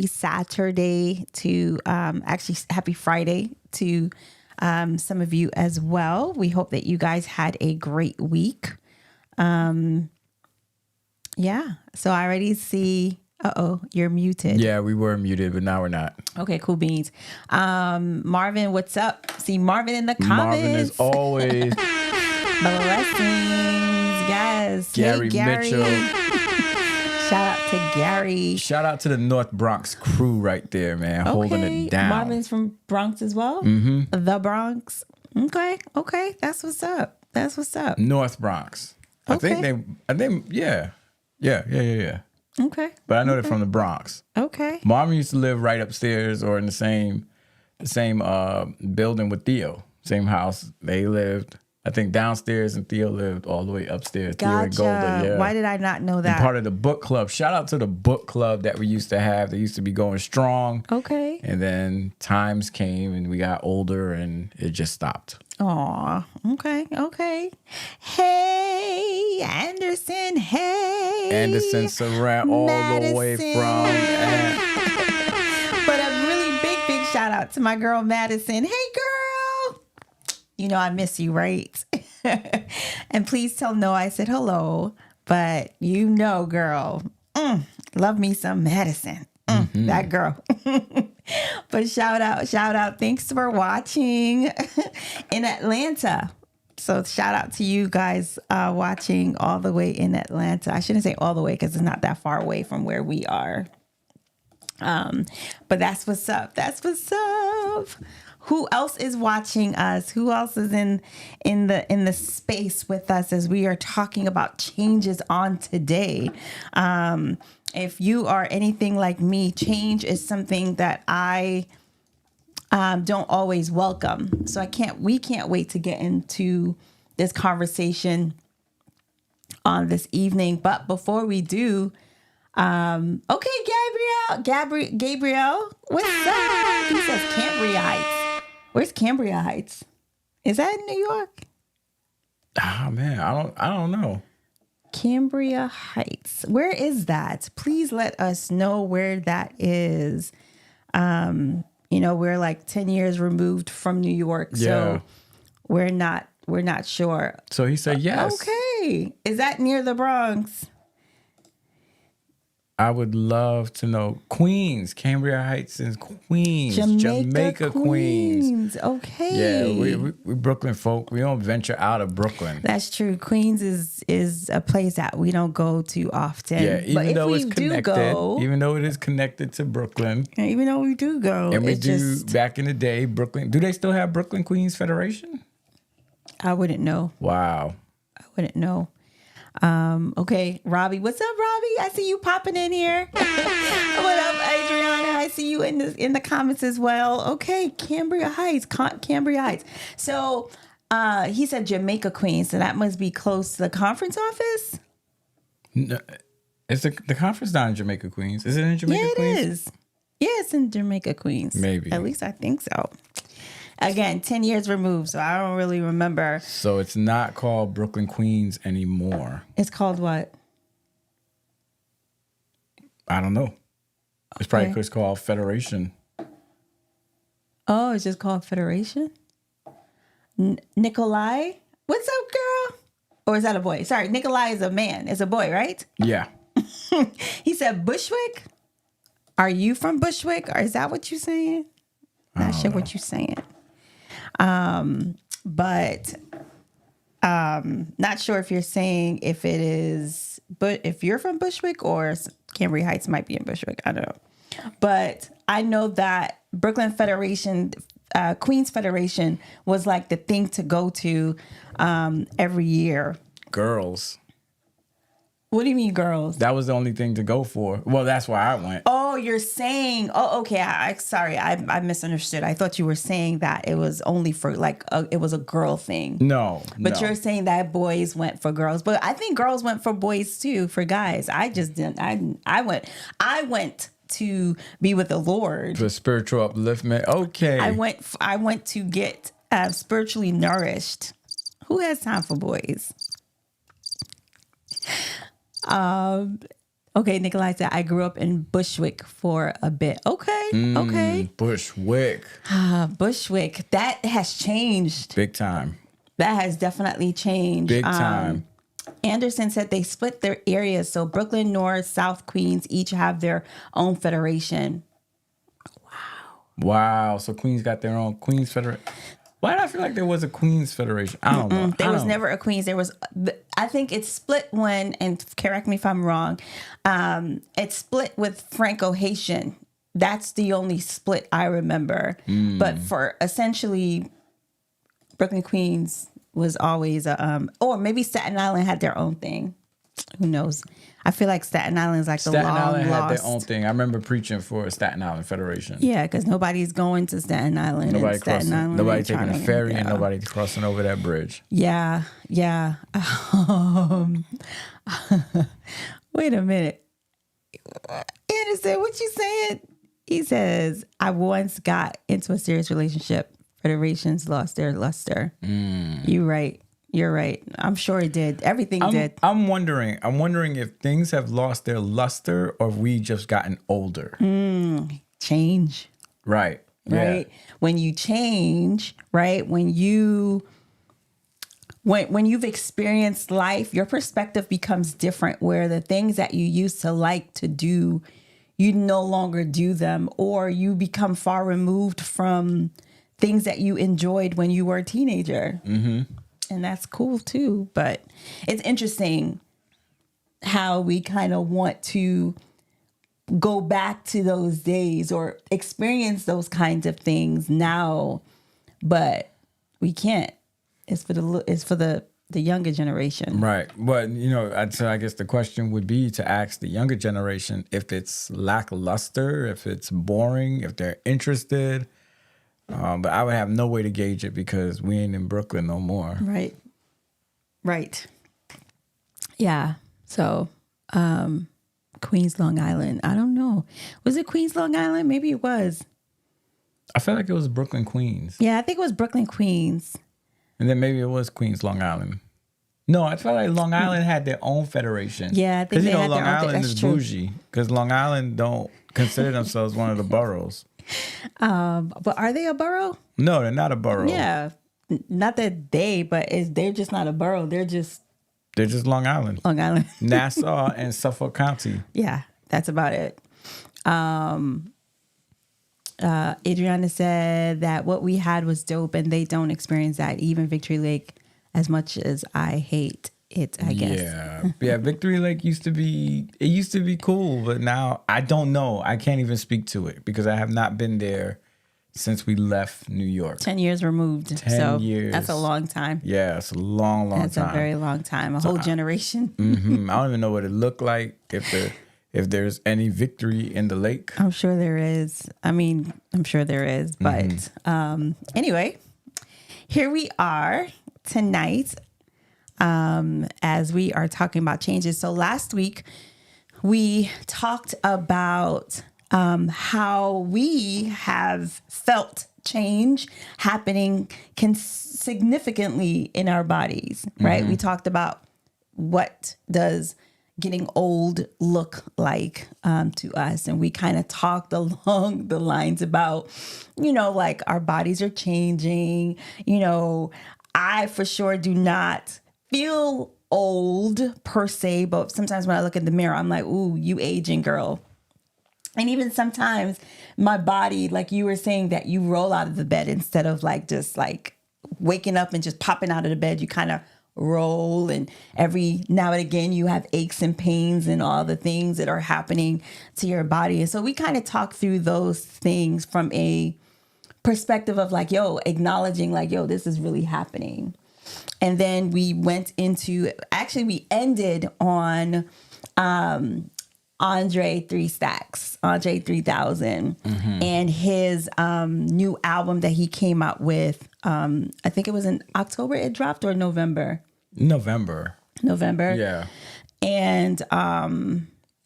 Saturday to actually happy Friday to some of you as well. We hope that you guys had a great week. Yeah. So I already see. You're muted. Yeah, we were muted, but now we're not. Okay, cool beans. Marvin, what's up? See Marvin in the comments. Marvin is always blessings. Yes. Gary, hey, Gary Mitchell. Shout out to Gary. Shout out to the North Bronx crew right there, man, holding it down. Marvin's from Bronx as well. Mm-hmm. The Bronx. Okay. That's what's up. North Bronx. Okay. I think, yeah. Okay. But I know they're from the Bronx. Okay. Mom used to live right upstairs or in the same building with Theo. Same house. They lived, I think, downstairs, and Theo lived all the way upstairs. Gotcha. Theo and Golda, yeah. Why did I not know that? And part of the book club. Shout out to the book club that we used to have. They used to be going strong. Okay. And then times came and we got older and it just stopped. Aw, okay. Hey, Anderson, hey. Anderson Surratt all the way from... But a really big shout out to my girl, Madison. Hey, girl. You know I miss you, right? And please tell No I said hello. But you know, girl, love me some Madison. That girl. But shout out. Thanks for watching in Atlanta. So shout out to you guys watching all the way in Atlanta. I shouldn't say all the way because it's not that far away from where we are. But that's what's up. Who else is watching us? Who else is in the space with us as we are talking about changes on today? If you are anything like me, change is something that I don't always welcome. So we can't wait to get into this conversation on this evening. But before we do, okay, Gabriel, what's up? He says Cambria Heights. Where's Cambria Heights? Is that in New York? Oh man, I don't know. Cambria Heights. Where is that? Please let us know where that is. We're like 10 years removed from New York, so we're not sure. So he said yes. Okay. Is that near the Bronx? I would love to know. Queens. Cambria Heights is Queens. Jamaica Queens. Okay. Yeah, we Brooklyn folk. We don't venture out of Brooklyn. That's true. Queens is a place that we don't go to often. Yeah, even though it's connected. Even though it is connected to Brooklyn. Even though we do go. And we do, back in the day, Brooklyn. Do they still have Brooklyn Queens Federation? I wouldn't know. Wow. I wouldn't know. Okay, Robbie. What's up, Robbie? I see you popping in here. What up, Adriana? I see you in the comments as well. Okay, Cambria Heights. So he said Jamaica Queens, so that must be close to the conference office? No, it's the conference down in Jamaica Queens. Is it in Jamaica Queens? Yeah, it is. Yeah, it's in Jamaica Queens. Maybe. At least I think so. Again, 10 years removed, so I don't really remember. So it's not called Brooklyn Queens anymore. It's called what? I don't know. It's probably just called Federation. Oh, it's just called Federation? Nikolai? What's up, girl? Or is that a boy? Sorry, Nikolai is a man. It's a boy, right? Yeah. He said Bushwick? Are you from Bushwick? Or is that what you're saying? Not sure what you're saying. But not sure if you're saying if it is, but if you're from Bushwick or Cambria Heights might be in Bushwick. I don't know. But I know that Brooklyn Federation, Queens Federation was like the thing to go to every year. Girls. What do you mean, girls? That was the only thing to go for. Well, that's why I went. Oh, you're saying, okay. Sorry, I misunderstood. I thought you were saying that it was only for it was a girl thing. No. But you're saying that boys went for girls. But I think girls went for boys too, for guys. I just didn't. I went to be with the Lord. For spiritual upliftment. Okay. I went to get spiritually nourished. Who has time for boys? Okay, Nikolai said, I grew up in Bushwick for a bit. Okay, okay. Bushwick. Bushwick. That has changed. Big time. That has definitely changed. Big time. Anderson said they split their areas. So Brooklyn, North, South, Queens each have their own federation. Wow. So Queens got their own Queens Federation. Why did I feel like there was a Queens Federation? I don't know. There was never a Queens. There was, I think it's split when, and correct me if I'm wrong, it's split with Franco-Haitian. That's the only split I remember. But for essentially, Brooklyn, Queens was always, or maybe Staten Island had their own thing. Who knows? I feel like Staten Island is like the long lost. Staten Island had their own thing. I remember preaching for Staten Island Federation. Yeah, because nobody's going to Staten Island. Nobody Staten crossing. Island Nobody taking a ferry and nobody crossing over that bridge. Yeah. Wait a minute. Anderson, what you saying? He says, I once got into a serious relationship. Federations lost their luster. You're right. You're right. I'm sure it did. Everything did. I'm wondering if things have lost their luster or if we just gotten older. Change. Right. Right. Yeah. When you change, right? When you've experienced life, your perspective becomes different, where the things that you used to like to do, you no longer do them, or you become far removed from things that you enjoyed when you were a teenager. And that's cool too. But it's interesting how we kind of want to go back to those days or experience those kinds of things now, but we can't. It's for the younger generation. Right. But, I guess the question would be to ask the younger generation if it's lackluster, if it's boring, if they're interested. But I would have no way to gauge it because we ain't in Brooklyn no more. Right. Yeah. So, Queens, Long Island. I don't know. Was it Queens, Long Island? Maybe it was. I felt like it was Brooklyn, Queens. Yeah, I think it was Brooklyn, Queens. And then maybe it was Queens, Long Island. No, I felt like Long Island had their own federation. Yeah, I think they had Long their own. Island is bougie because Long Island don't consider themselves one of the boroughs. But are they a borough? No, they're not a borough. Yeah, not that they're just not a borough. They're just Long Island. Long Island. Nassau and Suffolk County. Yeah, that's about it. Adriana said that what we had was dope and they don't experience that. Even Victory Lake, as much as I hate it, I guess. Yeah. Victory Lake used to be cool, but now I don't know. I can't even speak to it because I have not been there since we left New York. 10 years removed. 10 years. That's a long time. Yeah, it's a long time. That's a very long time. A whole generation. I don't even know what it looked like, if there's any victory in the lake. I'm sure there is. I'm sure there is. But anyway, here we are tonight as we are talking about changes. So last week, we talked about how we have felt change happening significantly in our bodies, right? We talked about what does getting old look like to us. And we kind of talked along the lines about, like our bodies are changing. I for sure do not feel old per se, but sometimes when I look in the mirror, I'm like, ooh, you aging, girl. And even sometimes my body, like you were saying, that you roll out of the bed instead of just waking up and just popping out of the bed, you kind of roll, and every now and again you have aches and pains and all the things that are happening to your body. And so we kind of talk through those things from a perspective of acknowledging this is really happening. And then we went into, we ended on Andre 3000 and his new album that he came out with. I think it was in October it dropped, or November. November. Yeah. And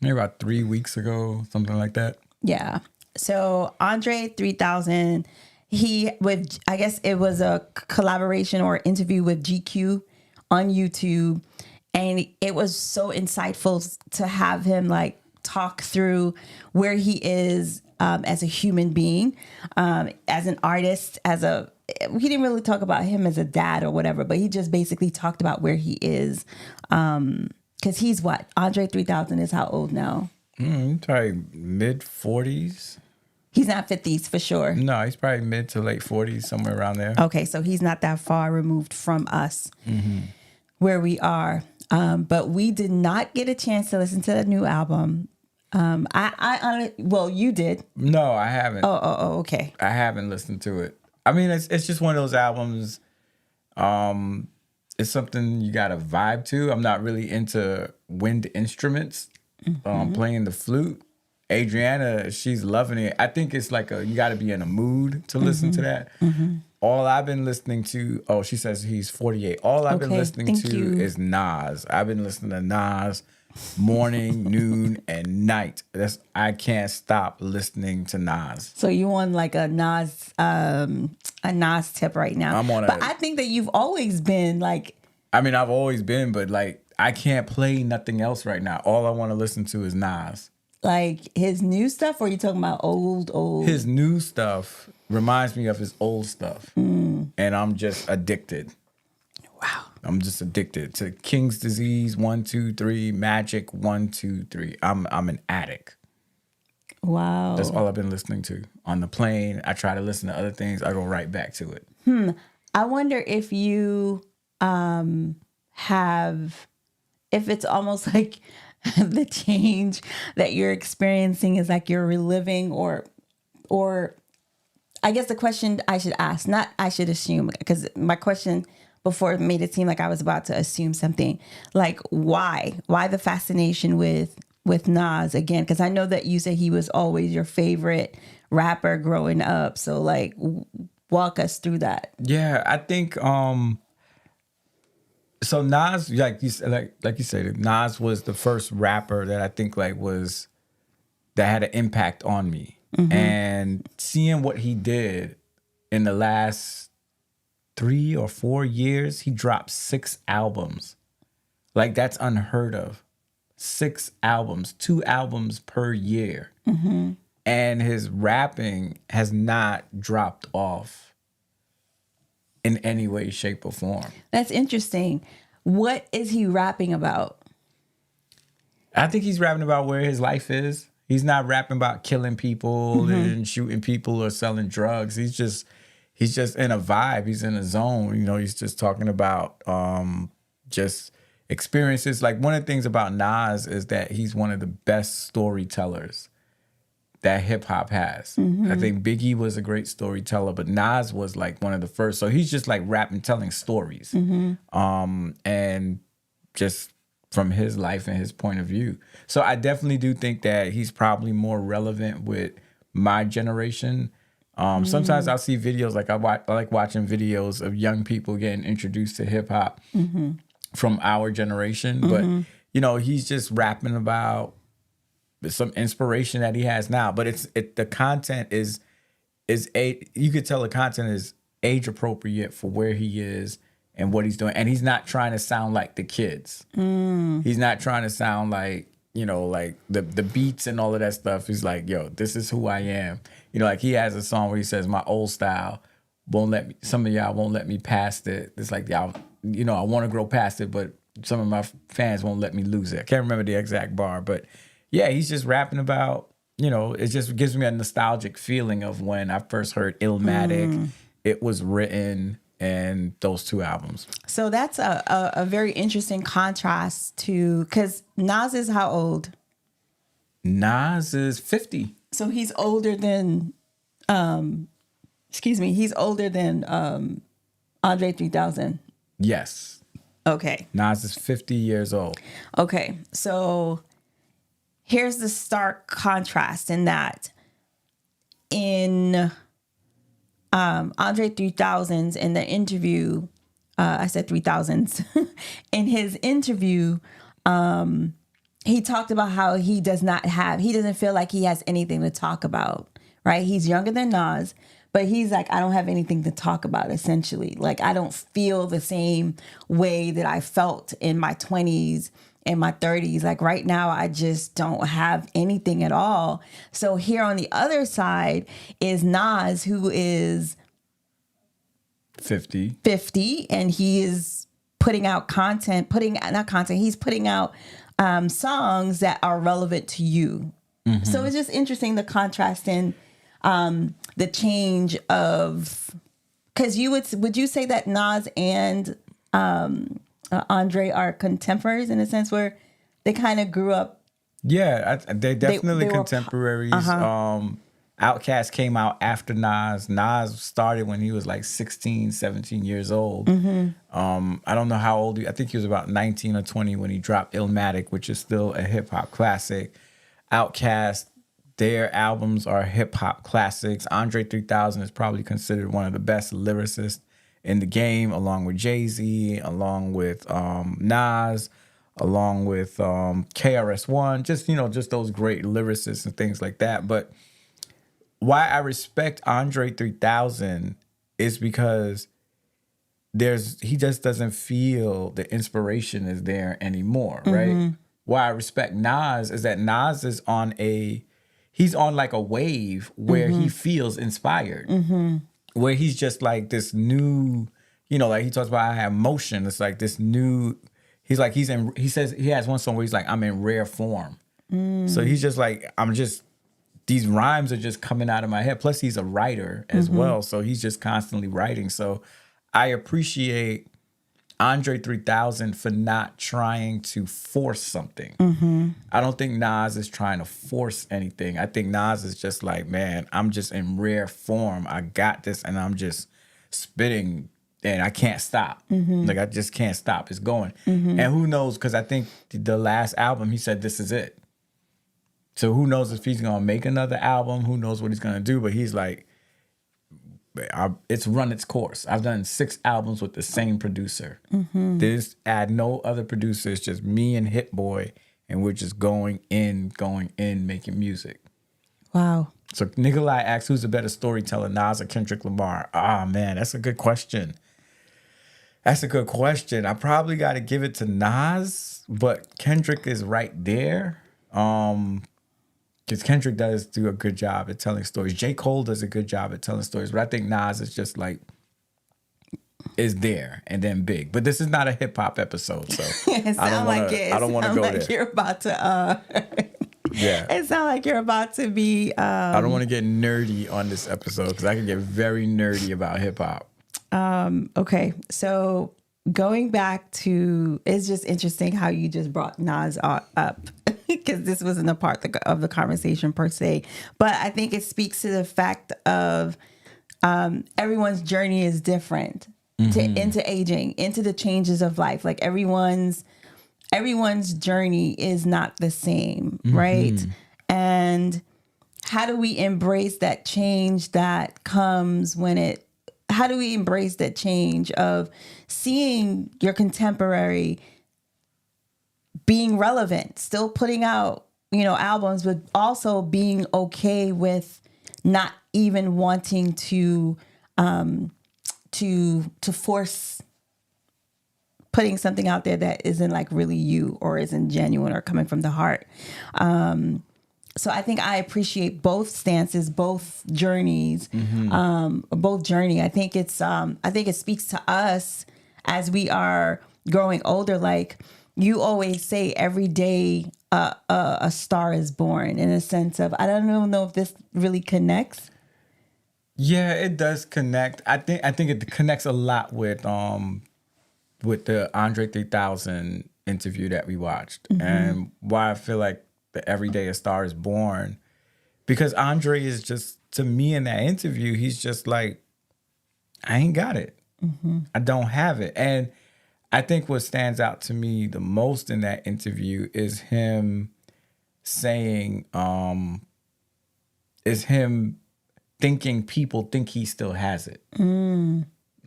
maybe about 3 weeks ago, something like that. Yeah. So Andre 3000, I guess it was a collaboration or interview with GQ on YouTube. And it was so insightful to have him like talk through where he is as a human being, as an artist, he didn't really talk about him as a dad or whatever, but he just basically talked about where he is. Because he's what? Andre 3000 is how old now? Probably mid 40s. He's not 50s for sure. No, he's probably mid to late 40s, somewhere around there. Okay, so he's not that far removed from us where we are. But we did not get a chance to listen to the new album. Well, you did. No, I haven't. Oh, okay. I haven't listened to it. I mean, it's just one of those albums. It's something you got to vibe to. I'm not really into wind instruments, playing the flute. Adriana, she's loving it. I think it's like you got to be in a mood to listen to that. All I've been listening to, she says he's 48. All I've been listening to is Nas. I've been listening to Nas morning, noon, and night. I can't stop listening to Nas. So you on like a Nas tip right now. But I think that you've always been like. I mean, I've always been, but like I can't play nothing else right now. All I want to listen to is Nas. Like his new stuff, or are you talking about old? His new stuff reminds me of his old stuff. And I'm just addicted. Wow. I'm just addicted to King's Disease 1, 2, 3, Magic 1, 2, 3. I'm an addict. Wow. That's all I've been listening to. On the plane, I try to listen to other things. I go right back to it. I wonder if you if it's almost like the change that you're experiencing is like you're reliving or I guess the question I should ask, not I should assume, because my question before made it seem like I was about to assume something. Like why the fascination with Nas again? Because I know that you said he was always your favorite rapper growing up. So like walk us through that. Yeah, I think so Nas, like you said, Nas was the first rapper that I think that had an impact on me. And seeing what he did in the last 3 or 4 years, he dropped 6 albums. Like that's unheard of. 6 albums, 2 albums per year. And his rapping has not dropped off in any way, shape, or form. That's interesting. What is he rapping about? I think he's rapping about where his life is. He's not rapping about killing people and shooting people or selling drugs. He's just in a vibe. He's in a zone. You know, he's just talking about just experiences. Like one of the things about Nas is that he's one of the best storytellers that hip hop has. I think Biggie was a great storyteller, but Nas was like one of the first. So he's just like rapping, telling stories, and just from his life and his point of view. So I definitely do think that he's probably more relevant with my generation. Sometimes I'll see videos, like I like watching videos of young people getting introduced to hip hop from our generation. But you know, he's just rapping about some inspiration that he has now, but the content is you could tell the content is age appropriate for where he is and what he's doing, and he's not trying to sound like the kids. He's not trying to sound like, you know, like the beats and all of that stuff. He's like, yo, this is who I am. You know, like he has a song where he says, my old style won't let me, some of y'all won't let me past it. It's like, y'all, you know, I want to grow past it, but some of my fans won't let me lose it. I can't remember the exact bar, but yeah, he's just rapping about, you know, it just gives me a nostalgic feeling of when I first heard Illmatic, It Was Written, and those 2 albums. So that's a very interesting contrast to, because Nas is how old? Nas is 50. So he's older than, he's older than Andre 3000. Yes. Okay. Nas is 50 years old. Okay. So here's the stark contrast in that in Andre 3000's in the interview, I said 3000's, in his interview, he talked about how he doesn't feel like he has anything to talk about, right? He's younger than Nas, But he's like, I don't have anything to talk about, essentially. Like, I don't feel the same way that I felt in my 20s and my 30s. Like, right now, I just don't have anything at all. So here on the other side is Nas, who is 50. and he is putting out he's putting out songs that are relevant to you. So it's just interesting, the contrast in the change of, because would you say that Nas and Andre are contemporaries in a sense where they kind of grew up? Yeah, they definitely they were contemporaries. Outkast came out after Nas. Nas started when he was like 16, 17 years old. I don't know how old I think he was about 19 or 20 when he dropped Illmatic, which is still a hip hop classic. Outkast, their albums are hip hop classics. Andre 3000 is probably considered one of the best lyricists in the game, along with Jay-Z, along with Nas, along with KRS-One, just those great lyricists and things like that. But why I respect Andre 3000 is because he just doesn't feel the inspiration is there anymore, right? Why I respect Nas is that Nas is he's on like a wave where he feels inspired, where he's just like this new, like he talks about I have motion. It's like this new, he says he has one song where he's like, I'm in rare form. So he's just like, these rhymes are just coming out of my head. Plus he's a writer as well. So he's just constantly writing. So I appreciate Andre 3000 for not trying to force something. I don't think Nas is trying to force anything. I think Nas is just like, man, I'm just in rare form. I got this and I'm just spitting and I can't stop. Like, I just can't stop. It's going. And who knows, because I think the last album, he said, this is it. So who knows if he's going to make another album? Who knows what he's going to do? But he's like, it's run its course. I've done 6 albums with the same producer. There's no other producer. It's just me and Hit Boy, and we're just going in, making music. Wow. So Nikolai asks, who's a better storyteller, Nas or Kendrick Lamar? Ah, man, that's a good question. I probably got to give it to Nas, but Kendrick is right there. Because Kendrick does do a good job at telling stories. J. Cole does a good job at telling stories. But I think Nas is just like, is there and then big. But this is not a hip hop episode, so I don't want to go there. You're about to yeah. It sounds like you're about to be I don't want to get nerdy on this episode because I can get very nerdy about hip hop. Okay. So going back to, it's just interesting how you just brought Nas up. Because this wasn't a part of the conversation per se, but I think it speaks to the fact of everyone's journey is different into aging, into the changes of life. Like everyone's journey is not the same, right? And how do we embrace that change that comes how do we embrace that change of seeing your contemporary being relevant, still putting out, albums, but also being okay with not even wanting to force putting something out there that isn't like really you or isn't genuine or coming from the heart. So I think I appreciate both stances, both journeys, both journey. I think it speaks to us as we are growing older. Like, you always say every day a star is born, in a sense of, I don't even know if this really connects. Yeah, it does connect. I think it connects a lot with the Andre 3000 interview that we watched, and why I feel like the every day a star is born, because Andre is just, to me in that interview, he's just like, I ain't got it. I don't have it. And I think what stands out to me the most in that interview is him saying, is him thinking people think he still has it.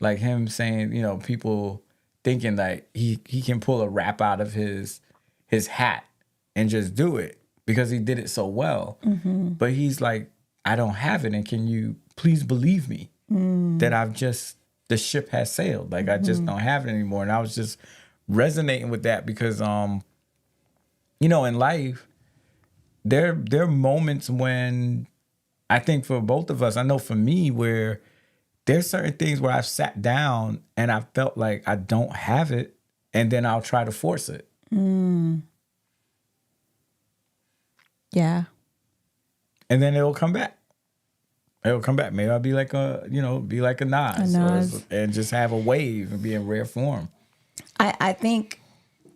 Like him saying, people thinking that he can pull a rap out of his hat and just do it because he did it so well. But he's like, I don't have it. And can you please believe me that the ship has sailed. Like, I just don't have it anymore. And I was just resonating with that because, you know, in life, there are moments when I think for both of us, I know for me, where there's certain things where I've sat down and I felt like I don't have it, and then I'll try to force it. Yeah. And then it'll come back. It'll come back. Maybe I'll be like a Nas. And just have a wave and be in rare form. I think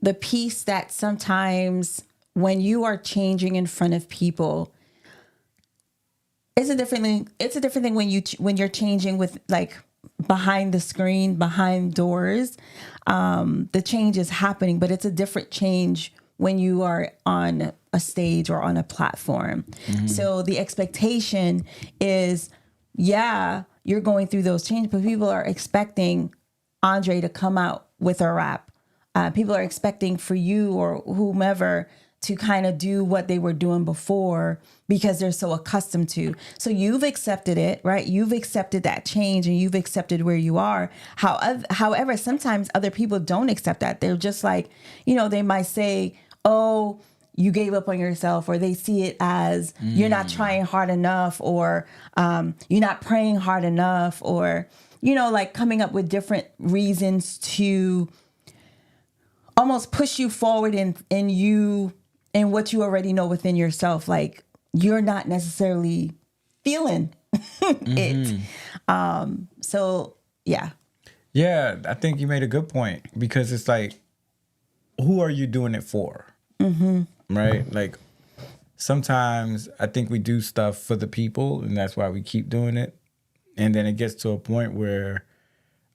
the piece that sometimes when you are changing in front of people, it's a different thing. It's a different thing when you're changing with, like, behind the screen, behind doors. The change is happening, but it's a different change when you are on a stage or on a platform. So the expectation is, yeah, you're going through those changes, but people are expecting Andre to come out with a rap. People are expecting for you or whomever to kind of do what they were doing before because they're so accustomed to. So you've accepted it, right? You've accepted that change and you've accepted where you are. However, sometimes other people don't accept that. They're just like, you know, they might say, oh, you gave up on yourself, or they see it as you're not trying hard enough, or you're not praying hard enough, or, you know, like coming up with different reasons to almost push you forward in what you already know within yourself. Like, you're not necessarily feeling it. So yeah. Yeah, I think you made a good point, because it's like, who are you doing it for? Right? Like, sometimes I think we do stuff for the people, and that's why we keep doing it. And then it gets to a point where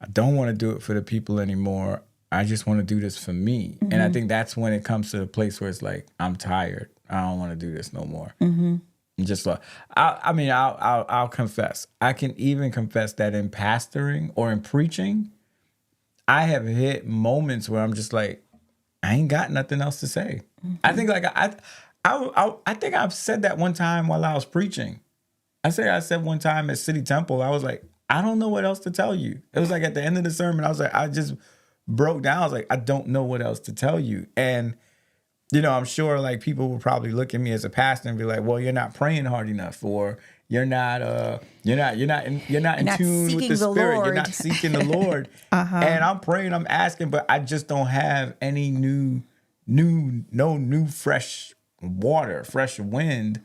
I don't want to do it for the people anymore. I just want to do this for me. And I think that's when it comes to the place where it's like, I'm tired. I don't want to do this no more. And just like, I'll confess. I can even confess that in pastoring or in preaching, I have hit moments where I'm just like, I ain't got nothing else to say. I think like I think I've said that one time while I was preaching. I said one time at City Temple, I was like, I don't know what else to tell you. It was like at the end of the sermon, I was like, I just broke down. I was like, I don't know what else to tell you. And, you know, I'm sure like people will probably look at me as a pastor and be like, well, you're not praying hard enough, or you're not in tune with the Spirit. Lord. You're not seeking the Lord. And I'm praying, I'm asking, but I just don't have any new fresh water, fresh wind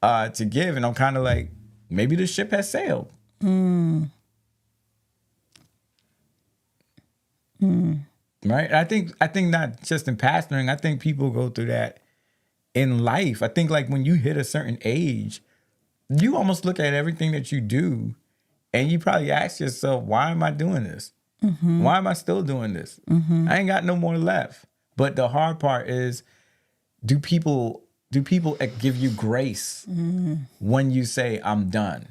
to give. And I'm kind of like, maybe the ship has sailed. Right? I think not just in pastoring, I think people go through that in life. I think like when you hit a certain age, you almost look at everything that you do and you probably ask yourself, why am I doing this? Why am I still doing this? I ain't got no more left. But the hard part is, do people give you grace when you say, I'm done?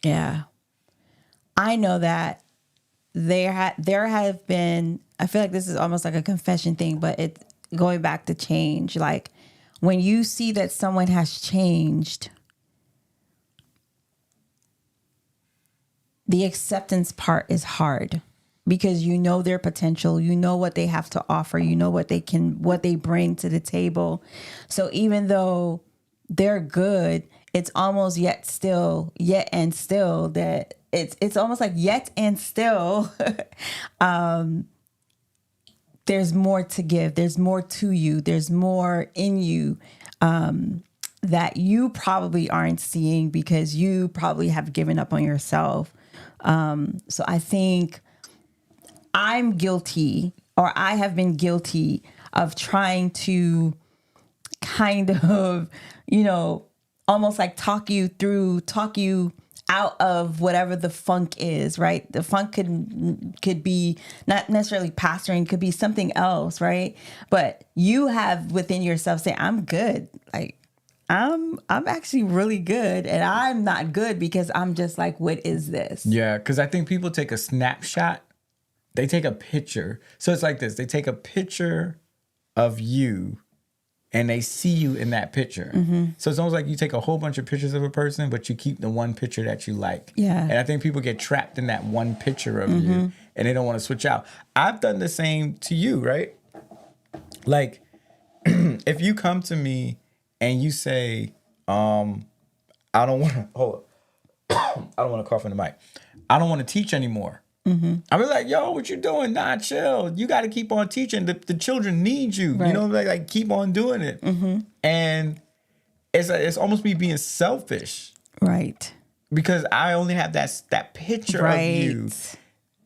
Yeah. I know that there have been, I feel like this is almost like a confession thing, but it's going back to change. Like, when you see that someone has changed, the acceptance part is hard, because you know their potential, you know what they have to offer, you know what they bring to the table. So even though they're good, it's almost yet and still that it's almost like yet and still there's more to give, there's more to you, there's more in you that you probably aren't seeing because you probably have given up on yourself. So I think I'm guilty, or I have been guilty of trying to kind of, you know, almost like talk you out of whatever the funk is, right? The funk could be not necessarily pastoring, could be something else, right? But you have within yourself say, I'm good. Like, I'm actually really good, and I'm not good because I'm just like, what is this? Yeah, because I think people take a snapshot. They take a picture. So it's like this. They take a picture of you and they see you in that picture. So it's almost like you take a whole bunch of pictures of a person, but you keep the one picture that you like. Yeah. And I think people get trapped in that one picture of you and they don't want to switch out. I've done the same to you, right? Like, if you come to me and you say, I don't want to, hold up. I don't want to cough in the mic. I don't want to teach anymore. I'll be like, yo, what you doing? Nah, chill. You got to keep on teaching. The children need you. Right. You know, like keep on doing it. And it's almost me being selfish. Right. Because I only have that picture Right. of you.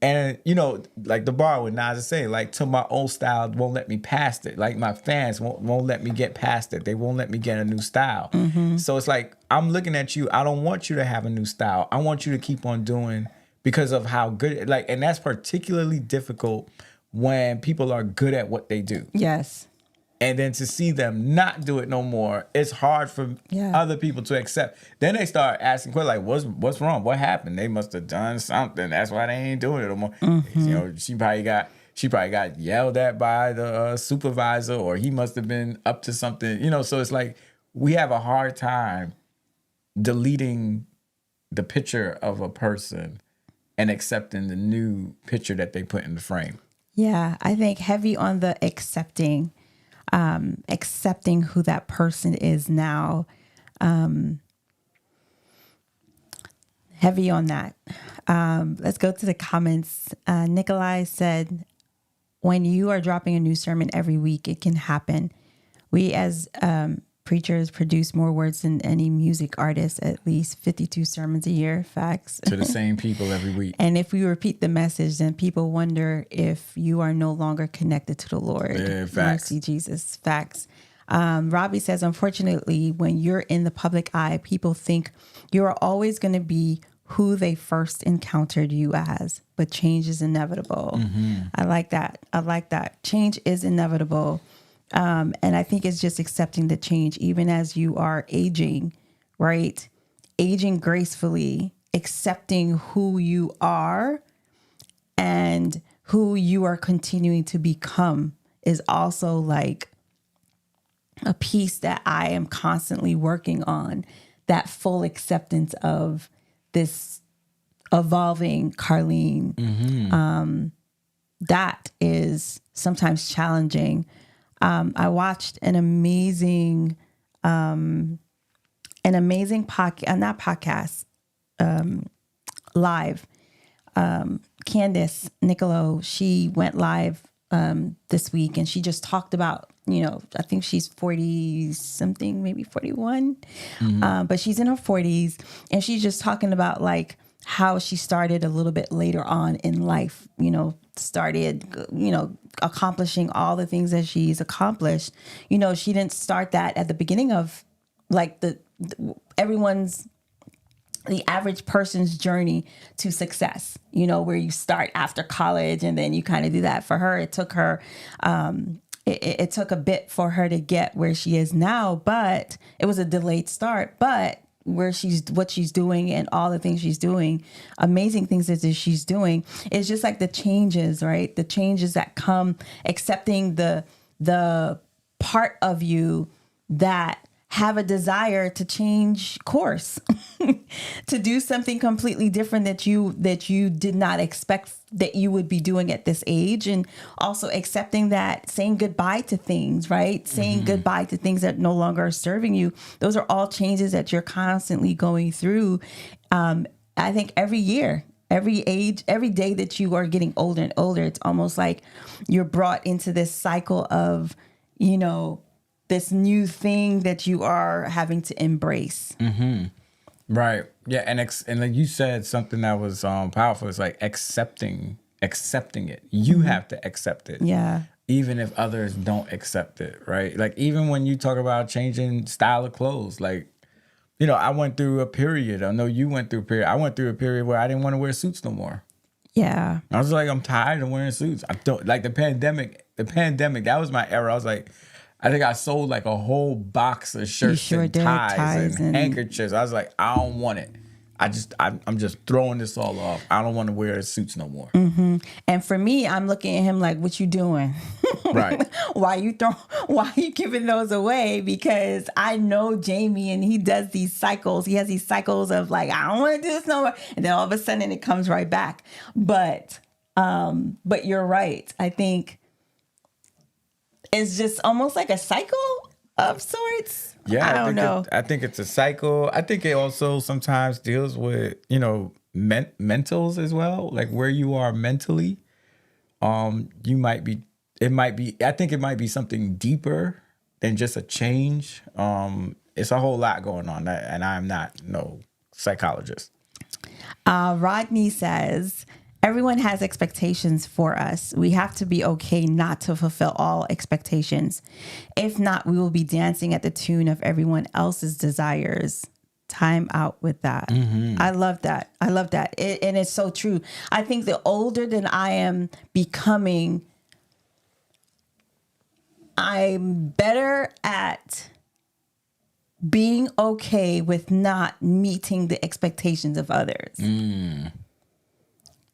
And, you know, like the bar with Nas is saying, like, to my old style won't let me past it. Like, my fans won't let me get past it. They won't let me get a new style. So it's like, I'm looking at you. I don't want you to have a new style. I want you to keep on doing because of how good, like, and that's particularly difficult when people are good at what they do. Yes. And then to see them not do it no more, it's hard for other people to accept. Then they start asking questions like, what's wrong? What happened? They must have done something. That's why they ain't doing it no more. You know, she probably got yelled at by the supervisor, or he must have been up to something. You know, so it's like we have a hard time deleting the picture of a person and accepting the new picture that they put in the frame. Yeah, I think heavy on the accepting who that person is now. Heavy on that. Let's go to the comments. Nikolai said, when you are dropping a new sermon every week, it can happen. We as preachers produce more words than any music artist, at least 52 sermons a year. Facts. To the same people every week. And if we repeat the message, then people wonder if you are no longer connected to the Lord. Yeah, facts. Mercy, Jesus. Facts. Robbie says, unfortunately, when you're in the public eye, people think you are always going to be who they first encountered you as, but change is inevitable. I like that. Change is inevitable. And I think it's just accepting the change, even as you are aging, right? Aging gracefully, accepting who you are and who you are continuing to become is also like a piece that I am constantly working on, that full acceptance of this evolving Carlene. That is sometimes challenging. I watched an amazing podcast, live. Candace Nicolo, she went live this week, and she just talked about, you know, I think she's 40 something, maybe 41, but she's in her 40s, and she's just talking about like how she started a little bit later on in life, you know, accomplishing all the things that she's accomplished. You know, she didn't start that at the beginning of like the average person's journey to success, you know, where you start after college and then you kind of do that. For her, it took her, it took a bit for her to get where she is now, but it was a delayed start. But what she's doing and all the things she's doing, amazing things that she's doing, is just like the changes, right? The changes that come, accepting the part of you that have a desire to change course, to do something completely different that you did not expect that you would be doing at this age. And also accepting that, saying goodbye to things, right? Saying goodbye to things that no longer are serving you. Those are all changes that you're constantly going through. I think every year, every age, every day that you are getting older and older, it's almost like you're brought into this cycle of, you know, this new thing that you are having to embrace. Right. Yeah. And like you said, something that was powerful. It's like accepting it. You have to accept it. Yeah. Even if others don't accept it. Right. Like even when you talk about changing style of clothes, like, you know, I went through a period. I know you went through a period. I went through a period where I didn't want to wear suits no more. Yeah. I was like, I'm tired of wearing suits. I don't like the pandemic, that was my era. I was like, I think I sold like a whole box of shirts and ties and handkerchiefs. I was like, I don't want it. I'm just throwing this all off. I don't want to wear suits no more. And for me, I'm looking at him like, what you doing? Right. why are you giving those away? Because I know Jamie, and he does these cycles. He has these cycles of like, I don't want to do this no more. And then all of a sudden it comes right back. But you're right. I think it's just almost like a cycle of sorts. Yeah, I don't know. I think it's a cycle. I think it also sometimes deals with, mentals as well, like where you are mentally. You might be, I think it might be something deeper than just a change. It's a whole lot going on, and I'm not no psychologist. Rodney says, everyone has expectations for us. We have to be okay not to fulfill all expectations. If not, we will be dancing at the tune of everyone else's desires. Time out with that. Mm-hmm. I love that. And it's so true. I think the older than I am becoming, I'm better at being okay with not meeting the expectations of others.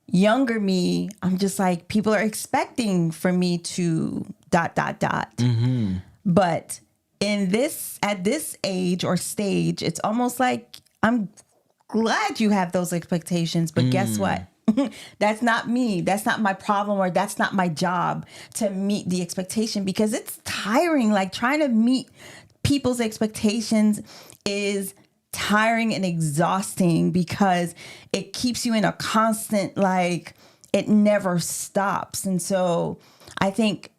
Younger me, I'm just like, people are expecting for me to ... Mm-hmm. But at this age or stage, it's almost like, I'm glad you have those expectations, but guess what? That's not me. That's not my problem, or that's not my job to meet the expectation, because it's tiring. Like, trying to meet people's expectations is tiring and exhausting, because it keeps you in a constant, like, it never stops. And so I think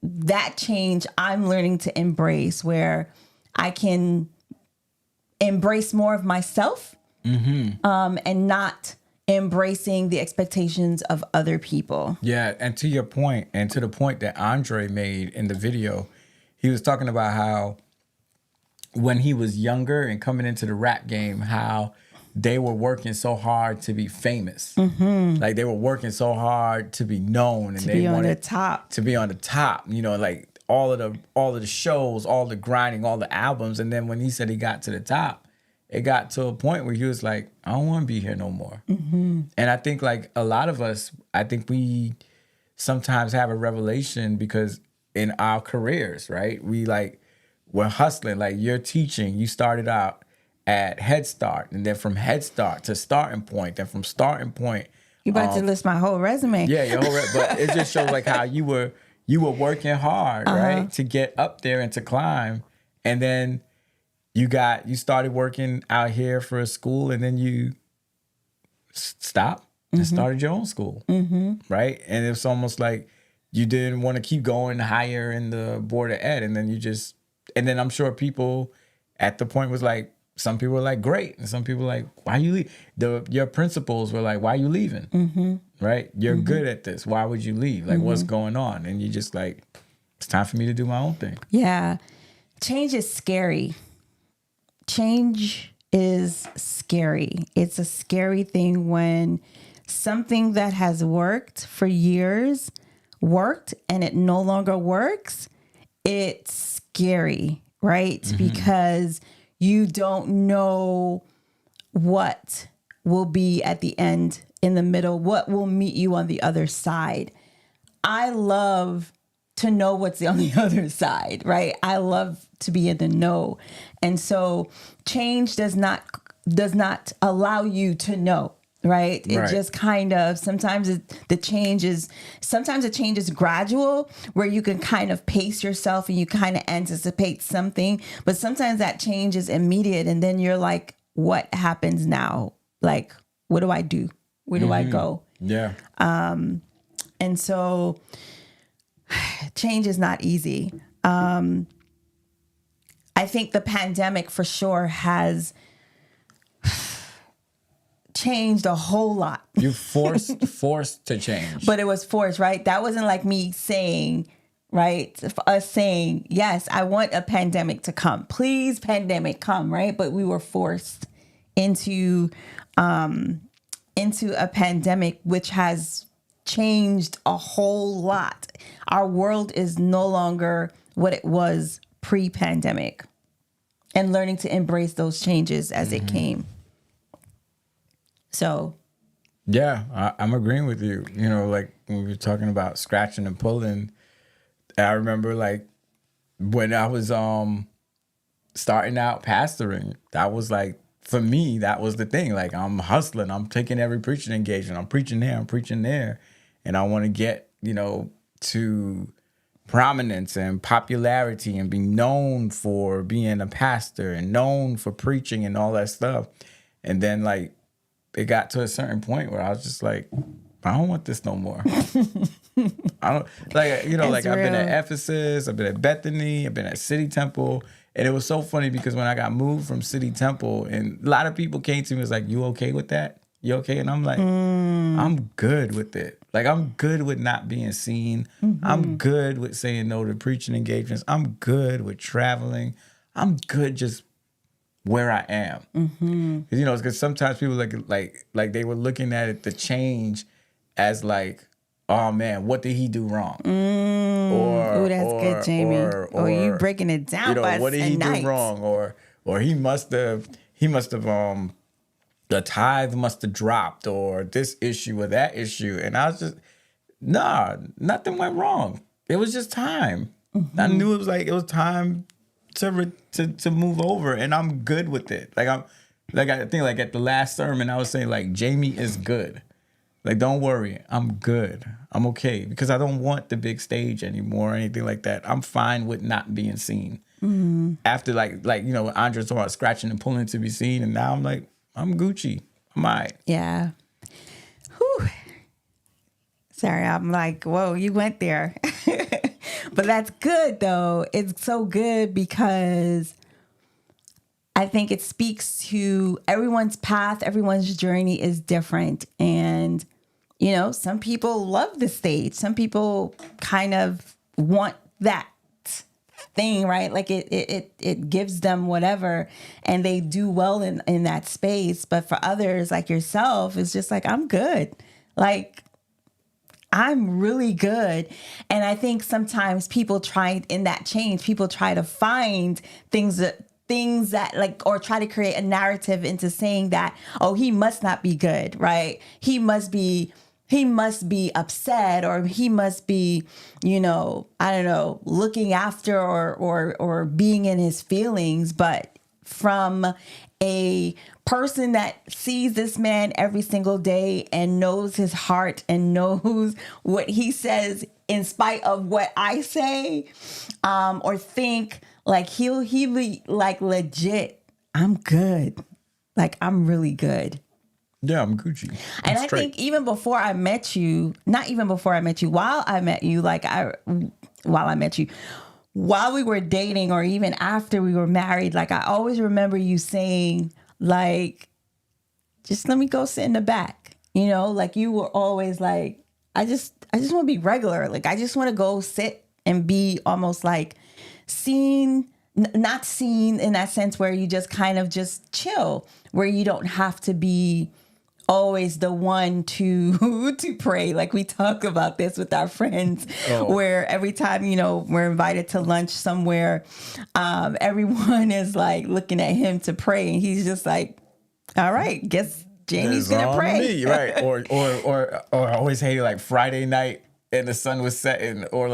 that change I'm learning to embrace, where I can embrace more of myself, and not embracing the expectations of other people. Yeah, and to your point, and to the point that Andre made in the video, he was talking about how when he was younger and coming into the rap game, how they were working so hard to be famous. Mm-hmm. Like, they were working so hard to be known, and they wanted to be on the top. Like all of the shows, all the grinding, all the albums. And then when he said he got to the top, it got to a point where he was like, I don't want to be here no more. Mm-hmm. And I think, like, a lot of us, I think we sometimes have a revelation, because in our careers, right, we're hustling. Like, you're teaching, you started out at Head Start, and then from Head Start to Starting Point, then from Starting Point, you about to list my whole resume. Yeah, your whole but it just shows like how you were working hard, right, to get up there and to climb. And then you started working out here for a school, and then you stopped and started your own school, right? And it's almost like you didn't want to keep going higher in the board of ed, and then I'm sure people at the point was like, some people were like, great, and some people were like, why you leave? Your principals were like, why are you leaving? Right? You're good at this. Why would you leave? Like, what's going on? And you just like, it's time for me to do my own thing. Yeah. Change is scary. Change is scary. It's a scary thing when something that has worked for years worked and it no longer works. It's scary, right? Because you don't know what will be at the end, in the middle, what will meet you on the other side. I love to know what's on the other side, right? I love to be in the know. And so change does not allow you to know, right? It just kind of, sometimes the change is gradual, where you can kind of pace yourself and you kind of anticipate something, but sometimes that change is immediate, and then you're like, what happens now? Like, what do I do? Where do I go? Yeah. And so change is not easy. I think the pandemic for sure has changed a whole lot. You forced to change. But it was forced, right? That wasn't like me saying, right? Us saying, yes, I want a pandemic to come. Please, pandemic, come, right? But we were forced into a pandemic, which has changed a whole lot. Our world is no longer what it was pre-pandemic, and learning to embrace those changes as it came. So, yeah, I'm agreeing with you. Like when we were talking about scratching and pulling, I remember like when I was starting out pastoring, that was like, for me, that was the thing. Like, I'm hustling, I'm taking every preaching engagement, I'm preaching here, I'm preaching there, and I want to get, to prominence and popularity and be known for being a pastor and known for preaching and all that stuff. And then like it got to a certain point where I was just like, I don't want this no more. I don't like, like I've been at Ephesus, I've been at Bethany, I've been at City Temple. And it was so funny because when I got moved from City Temple, and a lot of people came to me and was like, you okay with that? You okay? And I'm like, I'm good with it. Like, I'm good with not being seen. I'm good with saying no to preaching engagements. I'm good with traveling. I'm good just where I am. Because sometimes people like they were looking at it, the change as like, oh man, what did he do wrong? Or that's good, Jamie. Or you breaking it down. What did he do wrong? Or he must have the tithe must have dropped, or this issue or that issue. And I was just, nothing went wrong. It was just time. I knew it was time to move over, and I'm good with it. I think like at the last sermon, I was saying like, Jamie is good. Like, don't worry, I'm good. I'm okay, because I don't want the big stage anymore or anything like that. I'm fine with not being seen. After like when Andre's talking about scratching and pulling to be seen, and now I'm like, I'm Gucci. I'm all right. Yeah. Whew. Sorry, I'm like, whoa, you went there. But that's good, though. It's so good because I think it speaks to everyone's path, everyone's journey is different. And, some people love the stage. Some people kind of want that thing, right? Like it gives them whatever, and they do well in that space. But for others like yourself, it's just like, I'm good. Like, I'm really good. And I think sometimes people try to find things that like, or try to create a narrative into saying that, oh, he must not be good, right? He must be upset, or he must be, I don't know, looking after or being in his feelings. But from a person that sees this man every single day and knows his heart and knows what he says in spite of what I say, or think, like he be like, legit, I'm good. Like, I'm really good. Yeah, I'm Gucci. And I think even before I met you, not even before I met you, while I met you, while we were dating, or even after we were married, like, I always remember you saying, like, just let me go sit in the back. Like, you were always like, I just want to be regular. Like, I just want to go sit and be almost like seen, not seen in that sense where you just kind of just chill, where you don't have to be always the one to pray. Like, we talk about this with our friends, where every time, we're invited to lunch somewhere, everyone is like looking at him to pray, and he's just like, all right, guess Jamie's gonna pray. Me, right. Or I always hated like Friday night and the sun was setting, or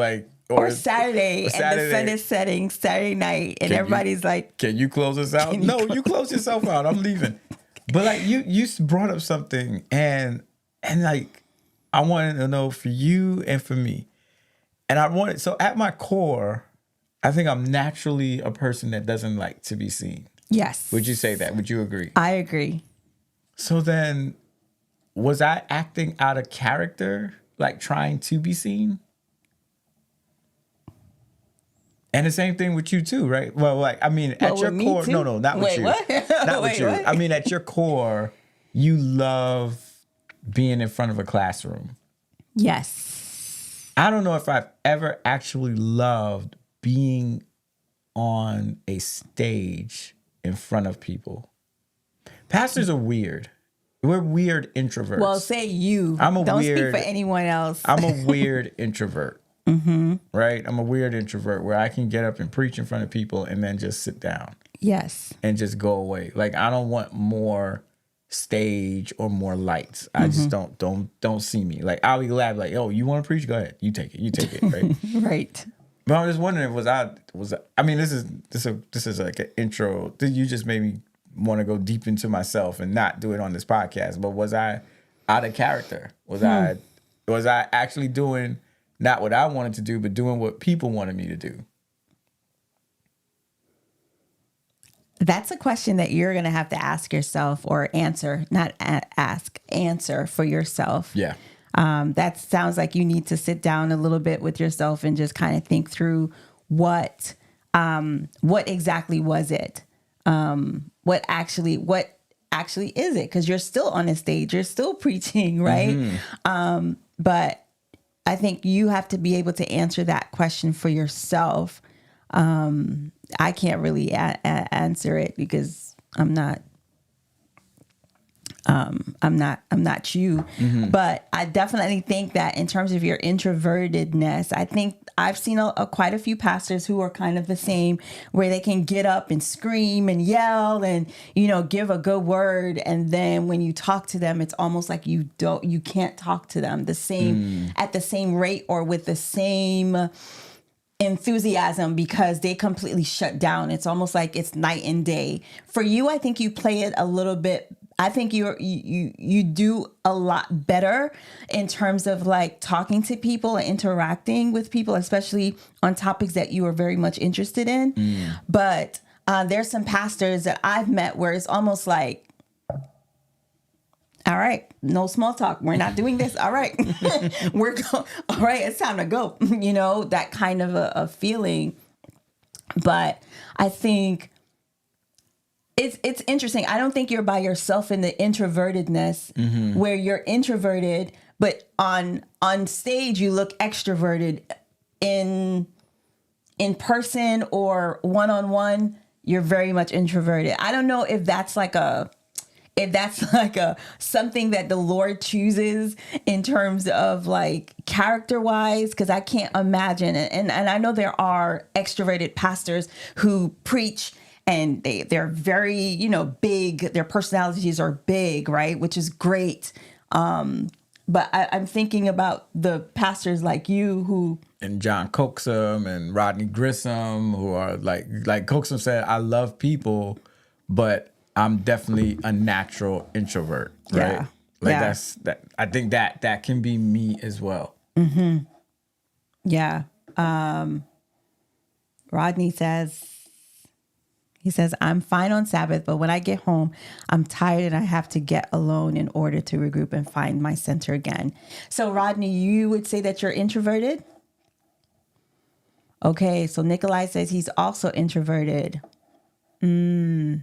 Saturday and the sun is setting Saturday night, and everybody's like, can you close us out? No, you close yourself out. I'm leaving. But like, you brought up something, and like, I wanted to know for you and for me. And so at my core, I think I'm naturally a person that doesn't like to be seen. Yes. Would you say that? Would you agree? I agree. So then, was I acting out of character, like trying to be seen? And the same thing with you too, right? Well, like, I mean, at your core, no, not with you. What? Not with you. What? I mean, at your core, you love being in front of a classroom. Yes. I don't know if I've ever actually loved being on a stage in front of people. Pastors are weird. We're weird introverts. Well, say you. Don't speak for anyone else. I'm a weird introvert. Right? I'm a weird introvert where I can get up and preach in front of people and then just sit down. Yes. And just go away. Like, I don't want more stage or more lights. I just don't see me. Like, I'll be glad, like, oh, you want to preach? Go ahead. You take it, right? Right. But I'm just wondering, I mean, this is like an intro. Did you just made me want to go deep into myself and not do it on this podcast? But was I out of character? Was I actually doing not what I wanted to do, but doing what people wanted me to do? That's a question that you're going to have to ask yourself or answer, not answer for yourself. Yeah. That sounds like you need to sit down a little bit with yourself and just kind of think through what exactly was it? What actually is it? Because you're still on a stage, you're still preaching, right? Mm-hmm. But I think you have to be able to answer that question for yourself. I can't really answer it because I'm not you, mm-hmm. But I definitely think that in terms of your introvertedness, I think I've seen quite a few pastors who are kind of the same, where they can get up and scream and yell and, give a good word. And then when you talk to them, it's almost like you can't talk to them at the same rate or with the same enthusiasm, because they completely shut down. It's almost like it's night and day. For you, I think you play it a little bit. I think you do a lot better in terms of like talking to people and interacting with people, especially on topics that you are very much interested in. But there's some pastors that I've met where it's almost like, all right, no small talk. We're not doing this. All right, all right, it's time to go. That kind of a feeling. But I think it's interesting. I don't think you're by yourself in the introvertedness, mm-hmm. where you're introverted, but on stage you look extroverted. In person or one-on-one, you're very much introverted. I don't know if that's like something that the Lord chooses in terms of like character wise, because I can't imagine it. And I know there are extroverted pastors who preach and they're very, big. Their personalities are big, right? Which is great. But I'm thinking about the pastors like you who... And John Coxum and Rodney Grissom, who are like Coxum said, I love people, but I'm definitely a natural introvert, right? Yeah. I think that can be me as well. Mm-hmm. Yeah. Rodney says, I'm fine on Sabbath, but when I get home, I'm tired and I have to get alone in order to regroup and find my center again. So Rodney, you would say that you're introverted? Okay. So Nikolai says he's also introverted. Marissa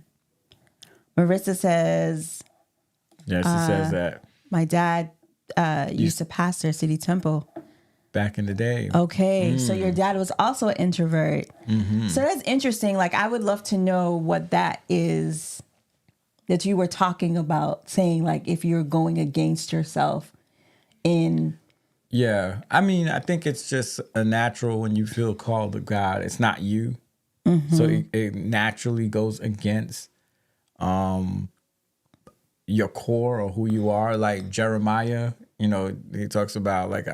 says, yeah, she says that my dad used to pastor City Temple back in the day. Okay, so your dad was also an introvert. Mm-hmm. So that's interesting. Like, I would love to know what that is that you were talking about, saying like if you're going against yourself in... Yeah, I mean, I think it's just a natural when you feel called to God. It's not you. Mm-hmm. So it naturally goes against your core or who you are. Like Jeremiah, he talks about like